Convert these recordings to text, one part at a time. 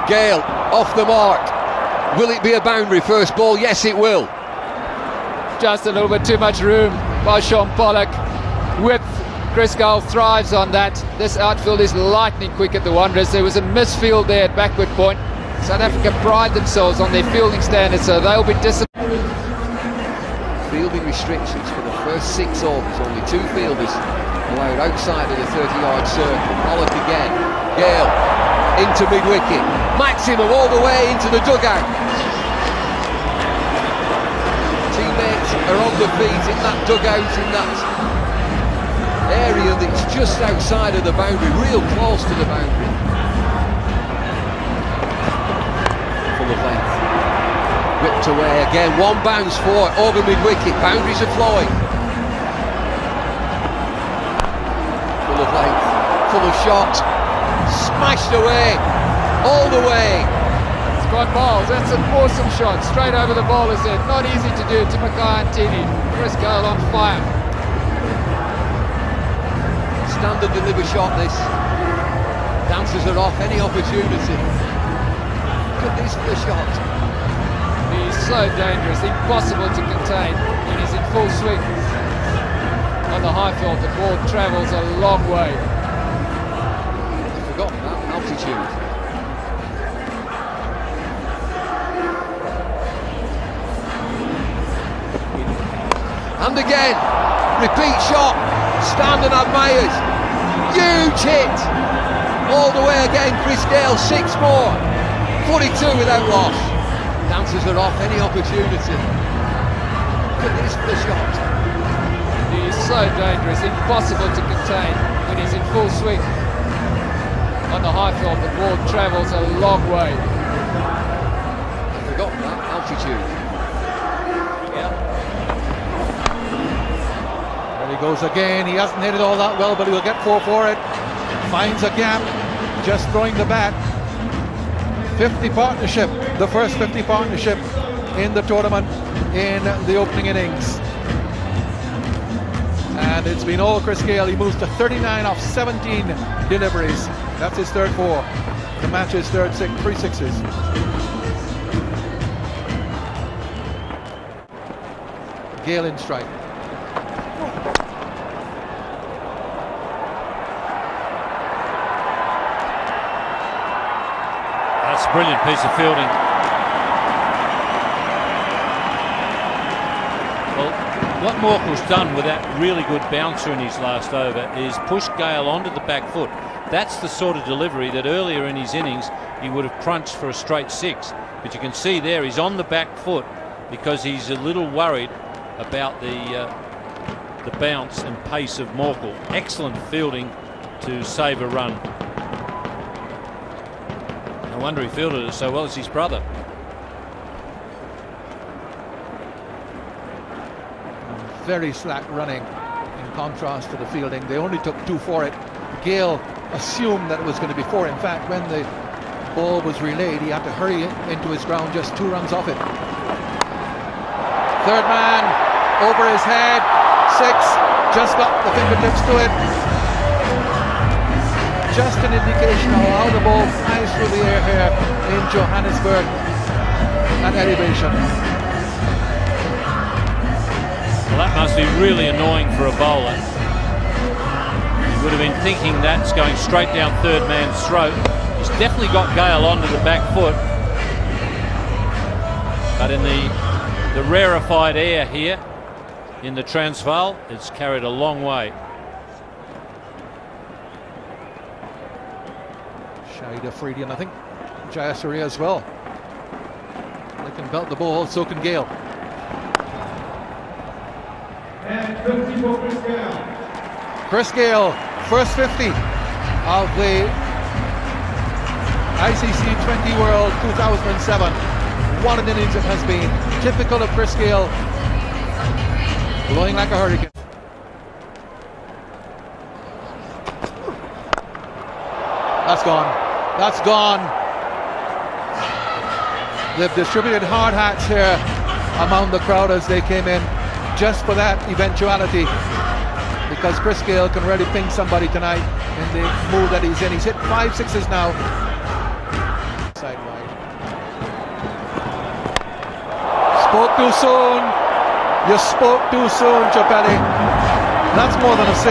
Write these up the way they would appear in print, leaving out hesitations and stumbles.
Gayle off the mark. Will it be a boundary first ball? Yes, it will. Just a little bit too much room by Sean Pollock. Width, Chris Gayle thrives on that. This outfield is lightning quick at the Wanderers. There was a misfield there at backward point. South Africa pride themselves on their fielding standards, so they'll be disappointed. Fielding restrictions for the first 6 overs. Only 2 fielders allowed outside of the 30-yard circle. Pollock again. Gayle into mid-wicket. Maximum all the way into the dugout. Teammates are on the feet in that dugout, in that area that's just outside of the boundary, real close to the boundary. Full of length. Whipped away again, 1 bounce for over mid-wicket. Boundaries are flowing. Full of length, full of shot. Smashed away, all the way. Scott Miles, that's an awesome shot, straight over the bowler's head. Not easy to do to Mackay and Tini. Chris Gayle on fire. Standard deliver shot this. Dancers are off any opportunity. Look at this for the shot. He's so dangerous, impossible to contain when he's in full swing. On the high field, the ball travels a long way. Forgotten that altitude. And again, repeat shot. Standing admires. Huge hit. All the way again, Chris Gayle, 6 more. 42 without loss. Dancers are off any opportunity. Look at this for the shot. He is so dangerous, impossible to contain when he's in full swing. On the high field, the ball travels a long way. I've forgotten that altitude. Yeah. There he goes again. He hasn't hit it all that well, but he will get 4 for it. Finds a gap, just throwing the bat. 50 partnership, the first 50 partnership in the tournament in the opening innings. And it's been all Chris Gayle. He moves to 39 off 17 deliveries. That's his third 4. The match's third 3 sixes. Gayle in strike. That's a brilliant piece of fielding. Well, what Morkel's done with that really good bouncer in his last over is push Gayle onto the back foot. That's the sort of delivery that earlier in his innings he would have crunched for a straight 6. But you can see there he's on the back foot because he's a little worried about the bounce and pace of Morkel. Excellent fielding to save a run. No wonder he fielded it so well. As his brother. Very slack running in contrast to the fielding. They only took 2 for it. Gayle assumed that it was going to be 4. In fact, when the ball was relayed, he had to hurry into his ground, just 2 runs off it. Third man over his head. 6, just got the fingertips to it. Just an indication of how the ball flies through the air here in Johannesburg at elevation. Well, that must be really annoying for a bowler. He would have been thinking that's going straight down third man's throat. He's definitely got Gayle onto the back foot. But in the rarefied air here in the Transvaal, it's carried a long way. Shahid Afridi and I think Jayasuriya as well. They can belt the ball, so can Gayle. And 50 for Chris Gayle. Chris Gayle, first 50 of the ICC 20 World 2007. What an innings it has been. Typical of Chris Gayle. Blowing like a hurricane. That's gone. That's gone. They've distributed hard hats here among the crowd as they came in, just for that eventuality, because Chris Gayle can really ping somebody tonight in the mood that he's in. He's hit 5 sixes now. Sideways. spoke too soon. You spoke too soon, Chapelli. That's more than a 6.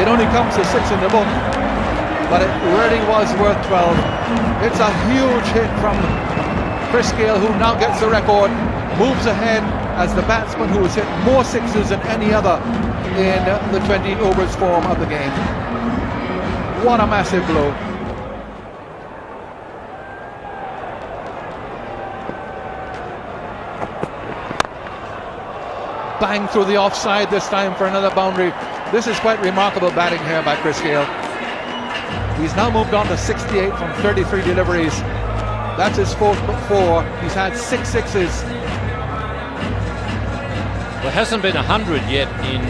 It only comes to 6 in the book, but it really was worth 12. It's a huge hit from Chris Gayle, who now gets the record, moves ahead as the batsman who has hit more 6s than any other in the 20 overs form of the game. What a massive blow. Bang through the offside this time for another boundary. This is quite remarkable batting here by Chris Gayle. He's now moved on to 68 from 33 deliveries. That's his 4th 4. He's had 6 6s. Well, it hasn't been 100 yet in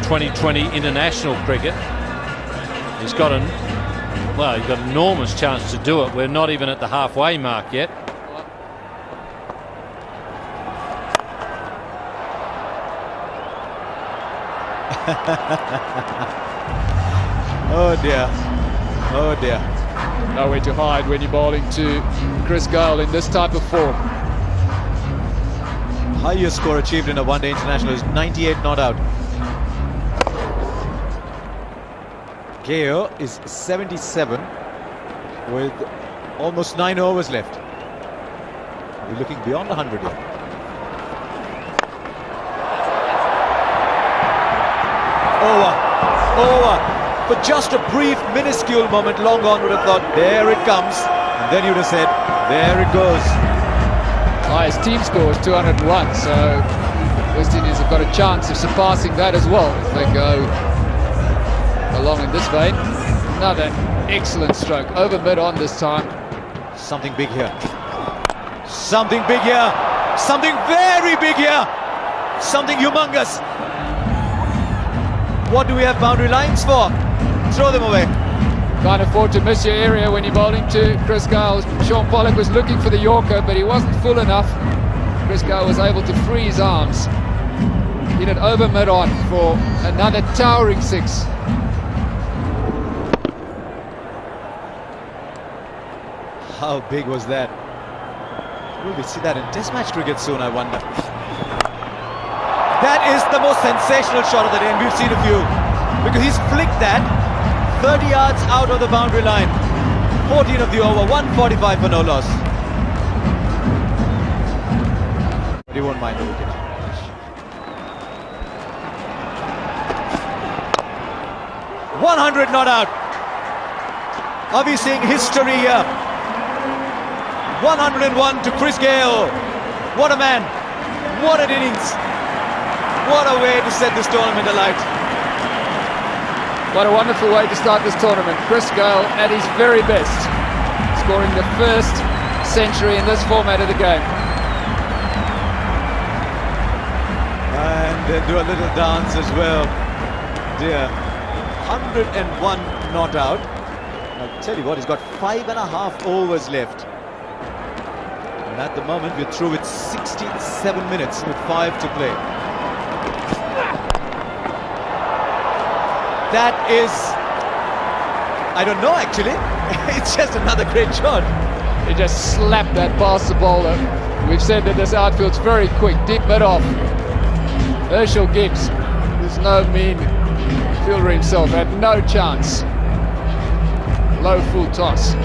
2020 international cricket. He's got an enormous chance to do it. We're not even at the halfway mark yet. Oh dear. Oh dear. Nowhere to hide when you're bowling to Chris Gayle in this type of form. Highest score achieved in a one-day international is 98 not out. Gayle is 77 with almost 9 overs left. We're looking beyond 100 here. Over. For just a brief, minuscule moment, long on would have thought, there it comes. And then you'd have said, there it goes. Highest team score is 201, so West Indies have got a chance of surpassing that as well if they go along in this vein. Another excellent stroke, over mid on this time. Something big here. Something big here. Something very big here. Something humongous. What do we have boundary lines for? Throw them away. Can't afford to miss your area when you're bowling to Chris Gayle. Sean Pollock was looking for the Yorker, but he wasn't full enough. Chris Gayle was able to free his arms. Hit it over mid-on for another towering 6. How big was that? Will we see that in Test match cricket soon, I wonder? That is the most sensational shot of the day, and we've seen a few. Because he's flicked that 30 yards out of the boundary line. 14 of the over, 145 for no loss. But he won't mind the wicket. .100 not out. Are we seeing history here? 101 to Chris Gayle. What a man. What an innings. What a way to set this tournament alight. What a wonderful way to start this tournament. Chris Gayle at his very best, scoring the first century in this format of the game. And then do a little dance as well. Dear. 101 not out. I'll tell you what, he's got 5.5 overs left. And at the moment we're through with 67 minutes with 5 to play. That is, I don't know actually. It's just another great shot. He just slapped that past the bowler. We've said that this outfield's very quick, deep mid-off. Herschel Gibbs, there's no mean fielder himself, had no chance. Low full toss.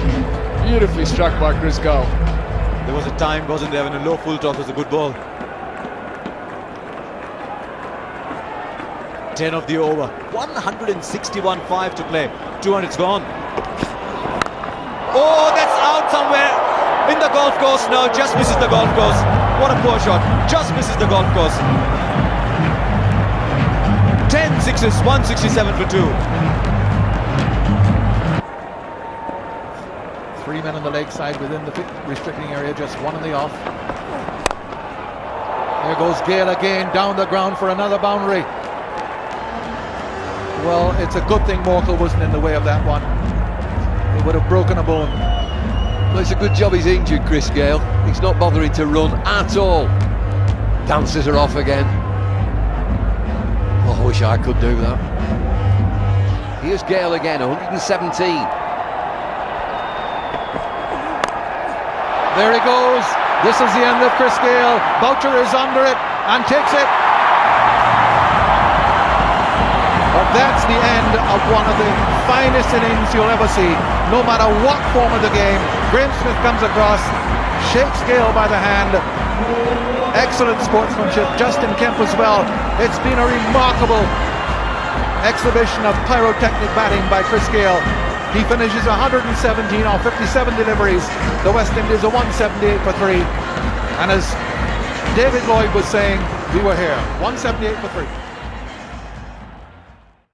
Beautifully struck by Chris Gayle. There was a time, wasn't there, when a low full toss was a good ball. 10 of the over. 161.5 to play. 200's gone. Oh, that's out somewhere in the golf course. No, just misses the golf course. What a poor shot. Just misses the golf course. 10 sixes, 167 for 2. 3 men on the leg side within the restricting area, just 1 on the off. There goes Gayle again, down the ground for another boundary. Well, it's a good thing Morkel wasn't in the way of that one. It would have broken a bone. Well, it's a good job he's injured, Chris Gayle. He's not bothering to run at all. Dances are off again. Oh, I wish I could do that. Here's Gayle again, 117. There he goes. This is the end of Chris Gayle. Boucher is under it and takes it. But that's the end of one of the finest innings you'll ever see, no matter what form of the game. Graham Smith comes across, shakes Gayle by the hand. Excellent sportsmanship. Justin Kemp as well. It's been a remarkable exhibition of pyrotechnic batting by Chris Gayle. He finishes 117 on 57 deliveries. The West Indies are 178 for 3. And as David Lloyd was saying, we were here. 178 for 3.